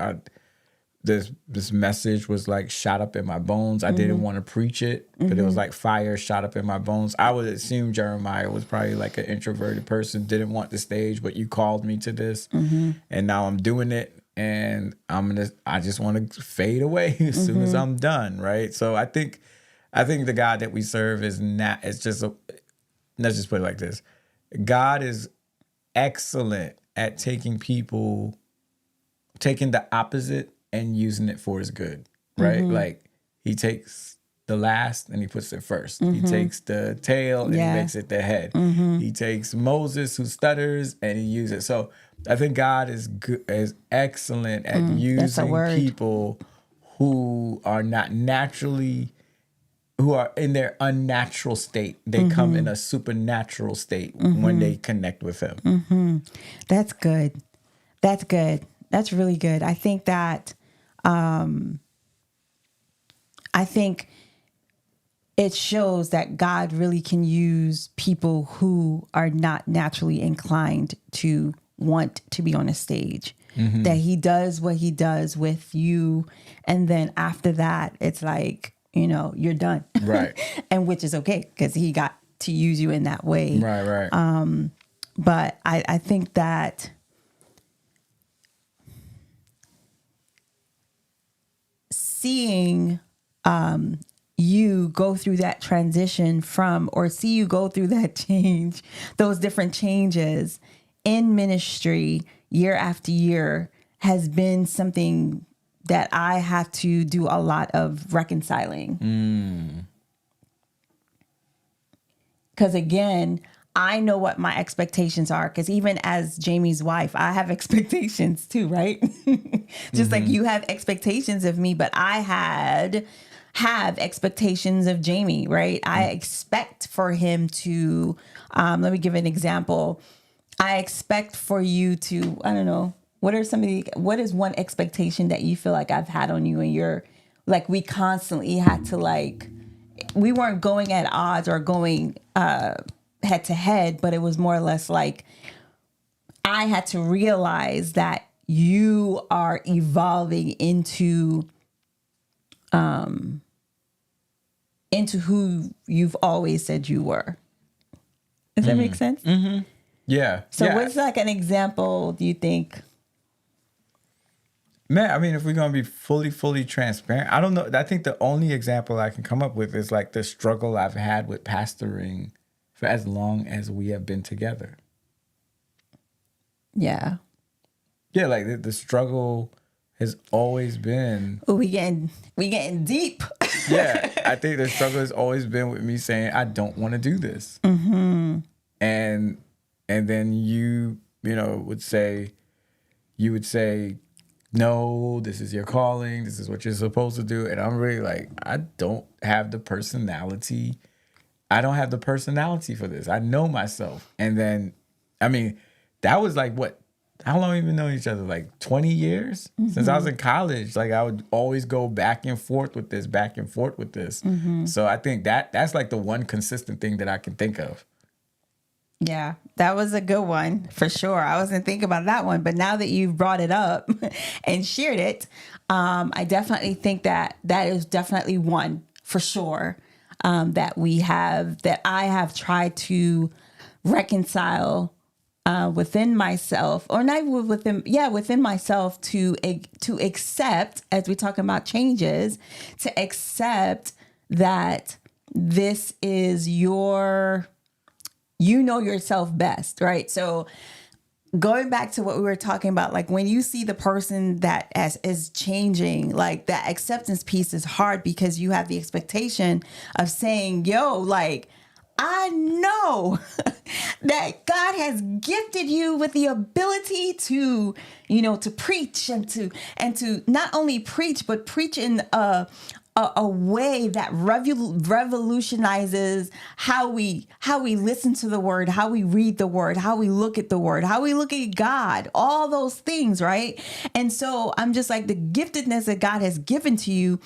this message was like shot up in my bones. I didn't want to preach it, but it was like fire shot up in my bones. I would assume Jeremiah was probably like an introverted person, didn't want the stage, but you called me to this, and now I'm doing it, and I just want to fade away as soon as I'm done, right? So I think the God that we serve is not. It's just let's just put it like this: God is excellent at taking the opposite and using it for his good, right? Like he takes the last and he puts it first. He takes the tail and he makes it the head. He takes Moses who stutters and he uses it. So I think God is excellent at using people who are not naturally, who are in their unnatural state. They come in a supernatural state when they connect with him. That's good. That's good. That's really good. I think that, I think it shows that God really can use people who are not naturally inclined to want to be on a stage. that he does what he does with you. And then after that, it's like, you know, you're done. Right. And which is okay because he got to use you in that way. Right. But I think that seeing you go through that transition from, or see you go through that change, those different changes in ministry year after year has been something that I have to do a lot of reconciling. Because again, I know what my expectations are. Because even as Jamie's wife, I have expectations too, right? Just like you have expectations of me, but I have expectations of Jamie, right? I expect for him to, let me give an example. I expect for you to, I don't know, what is one expectation that you feel like I've had on you and you're like, we constantly had to like, we weren't going at odds or going head to head, but it was more or less like I had to realize that you are evolving into who you've always said you were. Does that make sense? Mm-hmm. Yeah. So what's like an example, do you think? Man, I mean, if we're going to be fully transparent, I don't know. I think the only example I can come up with is like the struggle I've had with pastoring for as long as we have been together. Yeah. Yeah, like the struggle has always been. Oh, we getting deep. Yeah, I think the struggle has always been with me saying I don't want to do this, and then you would say, no, this is your calling, this is what you're supposed to do, and I'm really like, I don't have the personality. I don't have the personality for this. I know myself, and then, I mean, that was like what. How long have we known each other? Like 20 years? Since I was in college, like I would always go back and forth with this. So I think that's like the one consistent thing that I can think of. Yeah, that was a good one for sure. I wasn't thinking about that one, but now that you've brought it up and shared it, I definitely think that is definitely one for sure that I have tried to reconcile within myself, or not within myself to accept, as we're talking about changes, to accept that this is you know yourself best, right? So going back to what we were talking about, like when you see the person that is changing, like that acceptance piece is hard because you have the expectation of saying, yo, like, I know that God has gifted you with the ability to, to preach and to not only preach, but preach in a way that revolutionizes how we listen to the word, how we read the word, how we look at the word, how we look at God, all those things, right? And so I'm just like, the giftedness that God has given to you,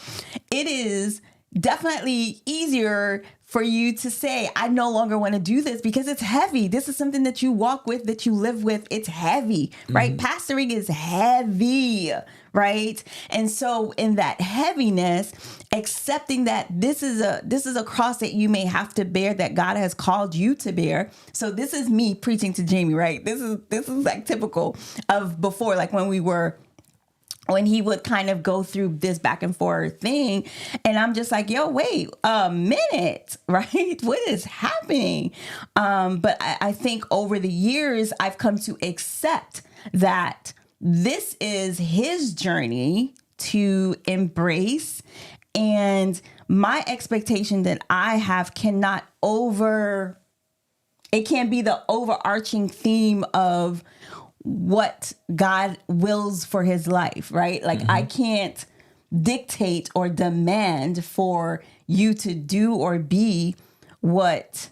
it is definitely easier for you to say, I no longer want to do this because it's heavy. This is something that you walk with, that you live with. It's heavy, right? Pastoring is heavy, right? And so in that heaviness, accepting that this is a cross that you may have to bear, that God has called you to bear. So this is me preaching to Jamie, right? This is like typical of before, like when he would kind of go through this back and forth thing. And I'm just like, yo, wait a minute, right? What is happening? But I think over the years, I've come to accept that this is his journey to embrace. And my expectation that I have it can't be the overarching theme of what God wills for his life, right? Like I can't dictate or demand for you to do or be what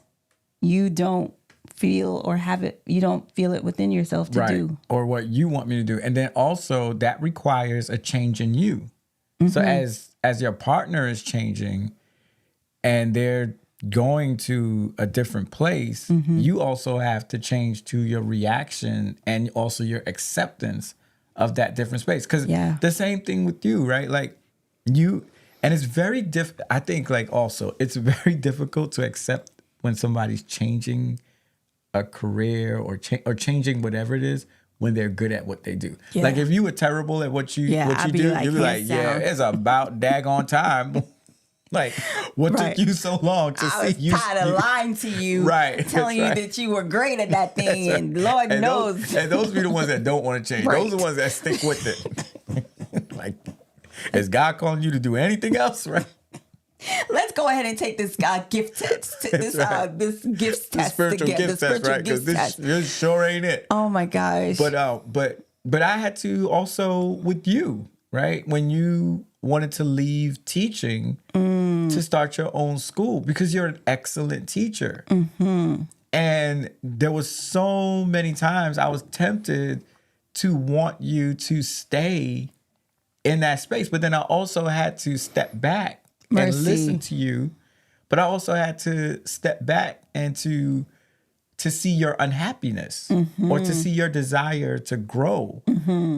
you don't feel or you don't feel it within yourself to do. Or what you want me to do. And then also that requires a change in you. So as your partner is changing and they're going to a different place, you also have to change to your reaction and also your acceptance of that different space. Because Yeah. the same thing with you, right? Like and it's very I think like also it's very difficult to accept when somebody's changing a career or changing whatever it is when they're good at what they do. Yeah. Like if you were terrible at what you I'd be do, like, you'd be like, hands yeah, down. it's about daggone time. Like, what Right. took you so long to I see was you? tired of lying to you, Right, telling you that's right. that you were great at that thing, That's and right. Lord And knows. those be the ones that don't want to change. Right. Those are the ones that stick with it. Like, is God calling you to do anything else? Right? Let's go ahead and take this gift test. This right. this gifts The test spiritual together. gift The test, spiritual right? Because gifts test. this sure ain't it. Oh my gosh. But I had to also with you, right? When you wanted to leave teaching to start your own school because you're an excellent teacher. Mm-hmm. And there was so many times I was tempted to want you to stay in that space. But then I also had to step back and listen to you. But I also had to step back and to see your unhappiness or to see your desire to grow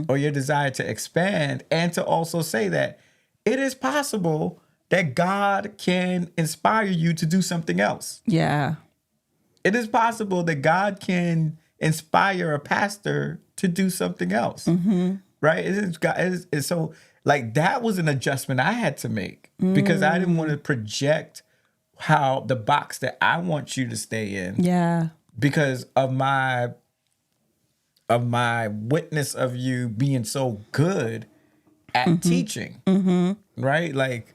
or your desire to expand, and to also say that it is possible that God can inspire you to do something else. Yeah. It is possible that God can inspire a pastor to do something else. Right? So like that was an adjustment I had to make because I didn't want to project how the box that I want you to stay in. Yeah. Because of my witness of you being so good at teaching, right? Like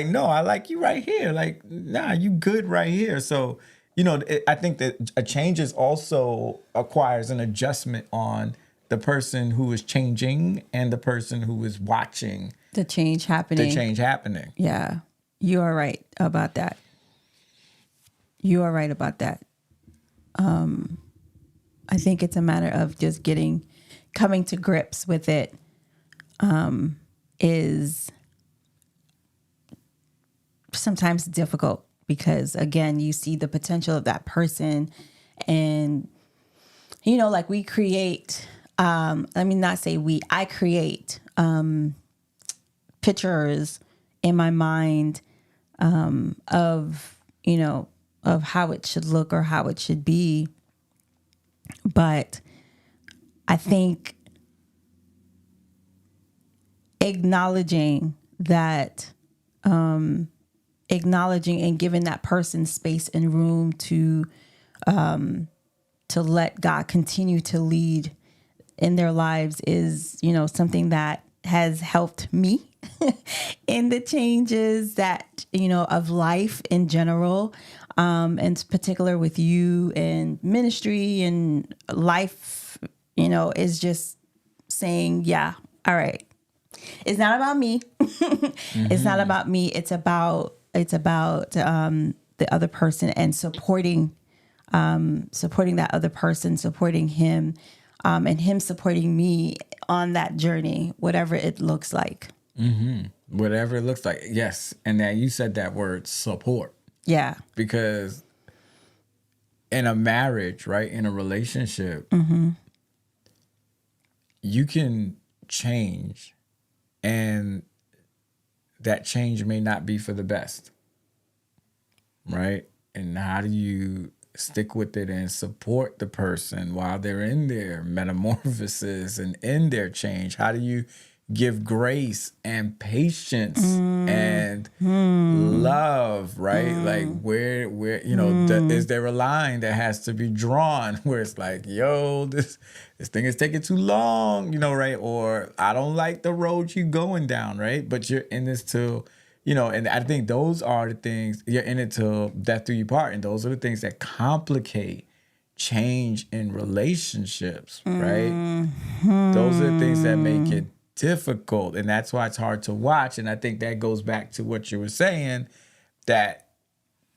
no, I like you right here. Like, nah, you good right here. So, I think that a change is also acquires an adjustment on the person who is changing and the person who is watching The change happening. Yeah. You are right about that. I think it's a matter of just coming to grips with it is sometimes difficult because, again, you see the potential of that person and, like we create, I create pictures in my mind of how it should look or how it should be. But I think acknowledging and giving that person space and room to let God continue to lead in their lives is, something that has helped me in the changes that, of life in general. And particular with you and ministry and life, is just saying, yeah, all right. It's not about me. It's not about me. It's about the other person and supporting that other person, supporting him, and him supporting me on that journey, whatever it looks like. Whatever it looks like. Yes. And now you said that word, support. Yeah. Because in a marriage, right, in a relationship, you can change and that change may not be for the best, right? And how do you stick with it and support the person while they're in their metamorphosis and in their change? How do you give grace and patience and love, right? Like where is there a line that has to be drawn where it's like, yo, this thing is taking too long, right? Or I don't like the road you going down, right? But you're in this till, and I think those are the things, you're in it till death do you part. And those are the things that complicate change in relationships, right? Those are the things that make it difficult, and that's why it's hard to watch. And I think that goes back to what you were saying, that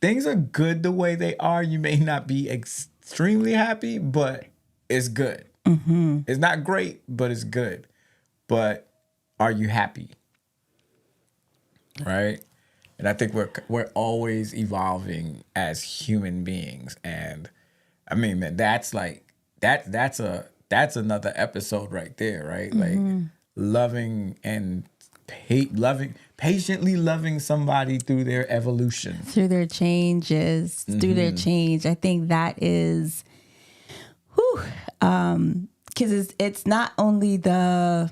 things are good the way they are. You may not be extremely happy, but it's good. It's not great, but it's good. But are you happy? Right? And I think we're always evolving as human beings. And I mean, man, that's that's another episode right there, right? Like loving and patiently loving somebody through their evolution, through their changes, through their change. I think that is, because it's not only the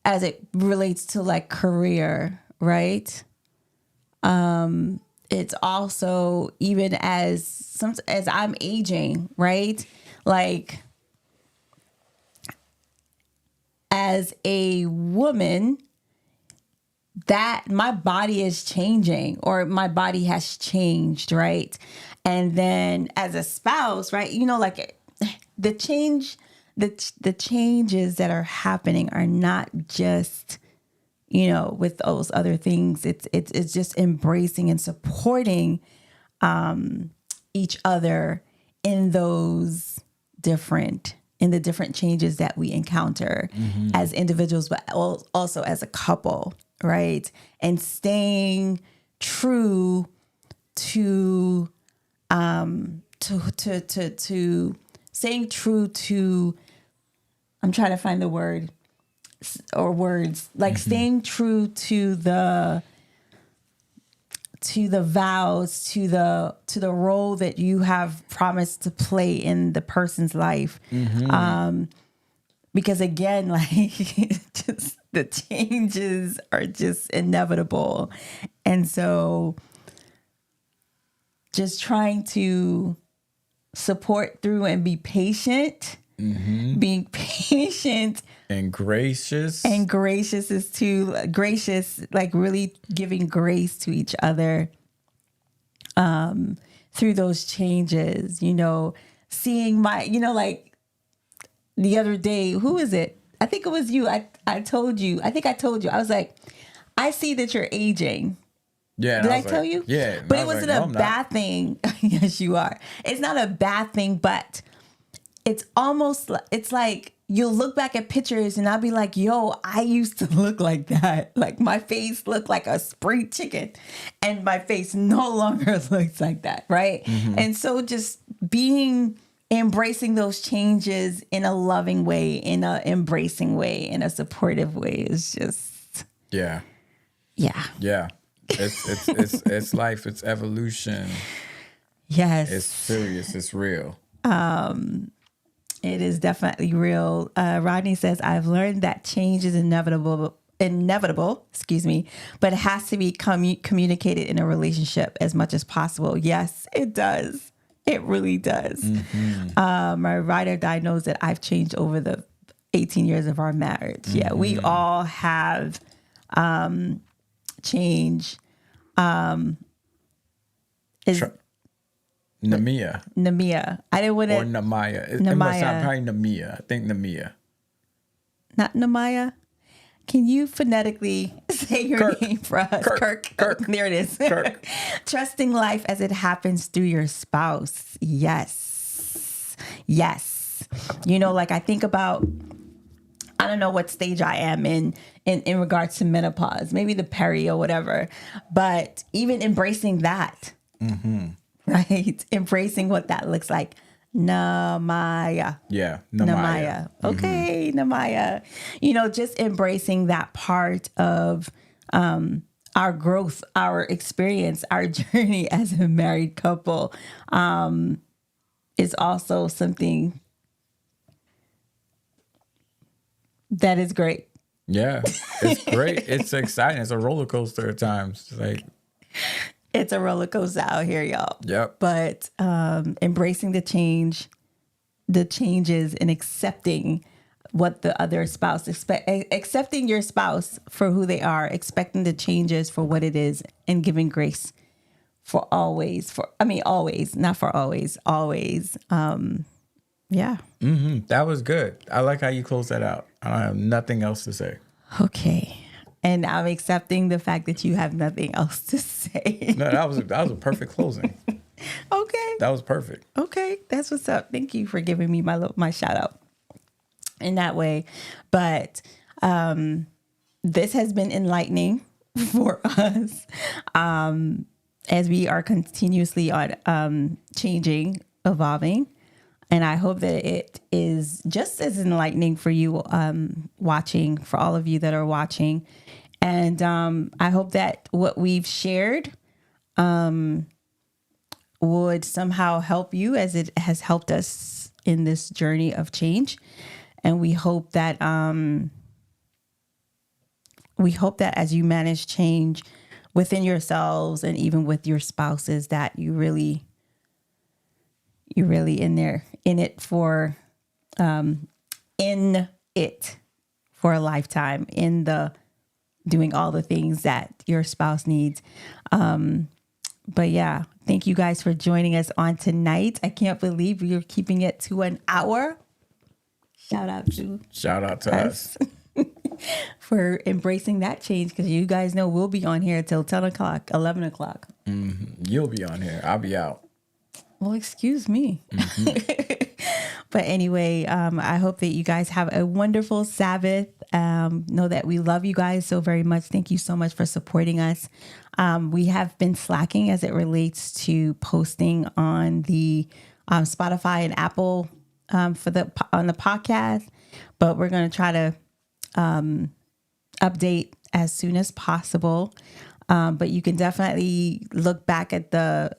as it relates to like career, right? It's also even as I'm aging, right? Like as a woman, that my body is changing, or my body has changed, right? And then as a spouse, right? You know, like the changes that are happening are not just, you know, with those other things. It's just embracing and supporting each other in the different changes that we encounter as individuals, but also as a couple, right? And staying true to staying true to, I'm trying to find the word or words, like staying true to the vows, to the role that you have promised to play in the person's life. Because again, like just the changes are just inevitable. And so just trying to support through and be patient, being patient and gracious. And gracious is like really giving grace to each other through those changes, you know, seeing like the other day, who is it? I think it was you. I told you, I was like, I see that you're aging. Yeah. Did I tell you? Yeah. But it wasn't a bad thing. Yes, you are. It's not a bad thing, but it's like you'll look back at pictures and I'll be like, yo, I used to look like that. Like my face looked like a spring chicken and my face no longer looks like that. Right. And so just embracing those changes in a loving way, in a embracing way, in a supportive way is just. Yeah. It's life. It's evolution. Yes. It's serious. It's real. It is definitely real. Rodney says, I've learned that change is inevitable, but it has to be communicated in a relationship as much as possible. Yes, it does. It really does. My ride or die knows that I've changed over the 18 years of our marriage. Yeah, we all have change. Namia. I didn't want to. Or Namaya. It must sound probably Namia. I think Namia. Not Namaya. Can you phonetically say your name for us? Kirk. There it is. Kirk. Trusting life as it happens through your spouse. Yes. You know, like I think about, I don't know what stage I am in regards to menopause, maybe the peri or whatever, but even embracing that, right? Embracing what that looks like. Namaya. Yeah, Namaya. Okay, Namaya. You know, just embracing that part of our growth, our experience, our journey as a married couple is also something that is great. Yeah, it's great. It's exciting. It's a roller coaster at times. It's a roller coaster out here, y'all. Yep. But embracing the changes and accepting what the other spouse accepting your spouse for who they are, expecting the changes for what it is, and giving grace for always, not for always. Yeah. That was good. I like how you close that out. I don't have nothing else to say. Okay. And I'm accepting the fact that you have nothing else to say. No, that was a perfect closing. Okay. That was perfect. Okay. That's what's up. Thank you for giving me my shout out in that way. But this has been enlightening for us as we are continuously on changing evolving. And I hope that it is just as enlightening for you watching, for all of you that are watching. And I hope that what we've shared would somehow help you as it has helped us in this journey of change. And we hope that as you manage change within yourselves and even with your spouses, that you're really in it for a lifetime, in the doing all the things that your spouse needs. But yeah, thank you guys for joining us on tonight. I can't believe you're keeping it to an hour. Shout out to us. For embracing that change, because you guys know we'll be on here till 10 o'clock, 11 o'clock. Mm-hmm. You'll be on here. I'll be out. Well, excuse me. Mm-hmm. But anyway, I hope that you guys have a wonderful Sabbath. Know that we love you guys so very much. Thank you so much for supporting us. We have been slacking as it relates to posting on the Spotify and Apple on the podcast, but we're going to try to update as soon as possible. But you can definitely look back at the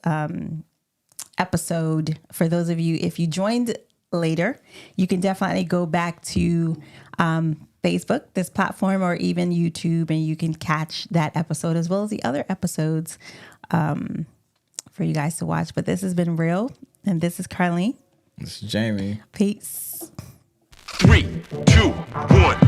episode. For those of you, if you joined later, you can definitely go back to Facebook, this platform, or even YouTube, and you can catch that episode as well as the other episodes for you guys to watch. But this has been real, and this is Carlene. This is Jaime. Peace. 3, 2, 1.